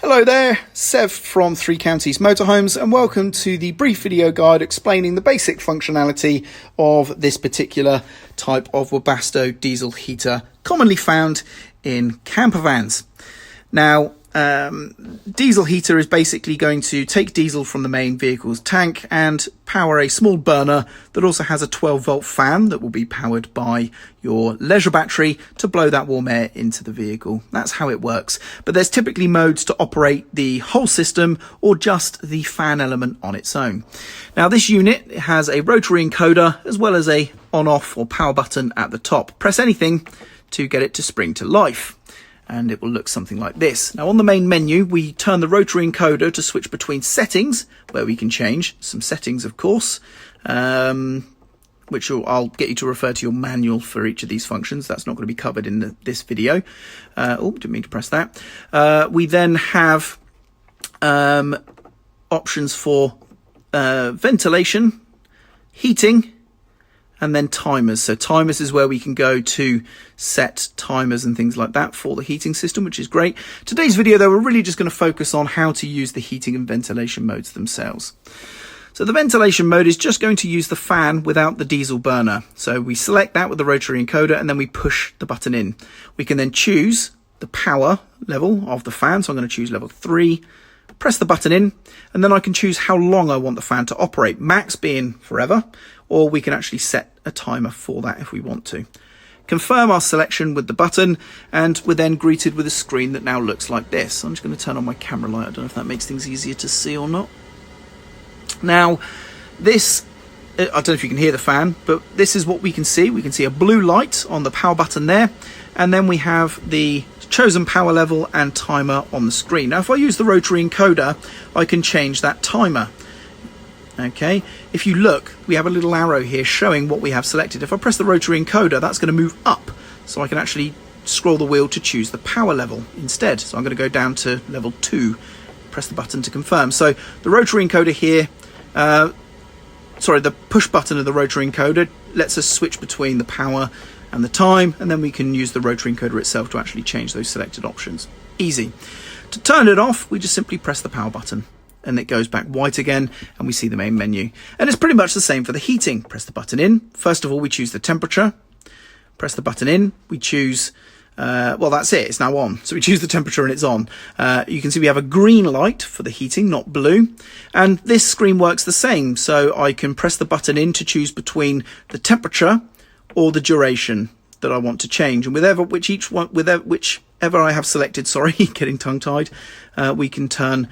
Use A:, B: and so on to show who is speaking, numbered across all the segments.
A: Hello there, Sev from Three Counties Motorhomes, and welcome to the brief video guide explaining the basic functionality of this particular type of Webasto diesel heater commonly found in camper vans. Now, diesel heater is basically going to take diesel from the main vehicle's tank and power a small burner that also has a 12-volt fan that will be powered by your leisure battery to blow that warm air into the vehicle. That's how it works. But there's typically modes to operate the whole system or just the fan element on its own. Now, this unit has a rotary encoder as well as a on-off or power button at the top. Press anything to get it to spring to life, and it will look something like this. Now, on the main menu, we turn the rotary encoder to switch between settings, where we can change some settings, of course, which I'll get you to refer to your manual for each of these functions. That's not going to be covered in this video. Didn't mean to press that. We then have options for ventilation, heating, and then timers. So timers is where we can go to set timers and things like that for the heating system, which is great. Today's video, though, we're really just going to focus on how to use the heating and ventilation modes themselves. So the ventilation mode is just going to use the fan without the diesel burner. So we select that with the rotary encoder and then we push the button in. We can then choose the power level of the fan. So I'm going to choose level 3. Press the button in, and then I can choose how long I want the fan to operate, max being forever, or we can actually set a timer for that if we want to. Confirm our selection with the button, and we're then greeted with a screen that now looks like this. I'm just going to turn on my camera light. I don't know if that makes things easier to see or not. Now, this, I don't know if you can hear the fan, but this is what we can see. We can see a blue light on the power button there, and then we have the chosen power level and timer on the screen. Now, if I use the rotary encoder, I can change that timer. Okay, if you look, we have a little arrow here showing what we have selected. If I press the rotary encoder, that's going to move up, so I can actually scroll the wheel to choose the power level instead. So I'm going to go down to level 2, press the button to confirm. So the rotary encoder here, the push button of the rotary encoder lets us switch between the power and the time, and then we can use the rotary encoder itself to actually change those selected options. Easy. To turn it off, we just simply press the power button and it goes back white again, and we see the main menu. And it's pretty much the same for the heating. Press the button in. First of all, we choose the temperature. Press the button in. We choose, well, that's it. It's now on. So we choose the temperature and it's on. You can see we have a green light for the heating, not blue. And this screen works the same. So I can press the button in to choose between the temperature or the duration that I want to change. And whichever I have selected, sorry, getting tongue-tied, we can turn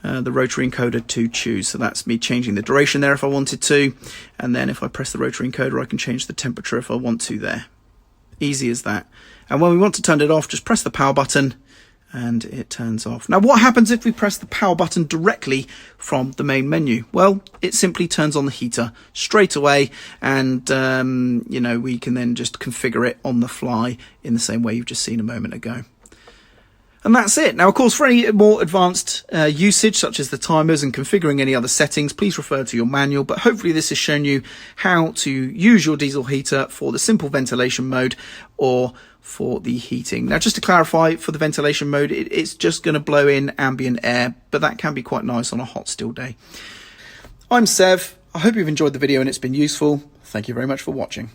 A: the rotary encoder to choose. So that's me changing the duration there if I wanted to. And then if I press the rotary encoder, I can change the temperature if I want to there. Easy as that. And when we want to turn it off, just press the power button and it turns off. Now, what happens if we press the power button directly from the main menu? Well, it simply turns on the heater straight away, and we can then just configure it on the fly in the same way you've just seen a moment ago. And that's it. Now, of course, for any more advanced usage, such as the timers and configuring any other settings, please refer to your manual. But hopefully this has shown you how to use your diesel heater for the simple ventilation mode or for the heating. Now, just to clarify, for the ventilation mode, it's just going to blow in ambient air, but that can be quite nice on a hot, still day. I'm Sev. I hope you've enjoyed the video and it's been useful. Thank you very much for watching.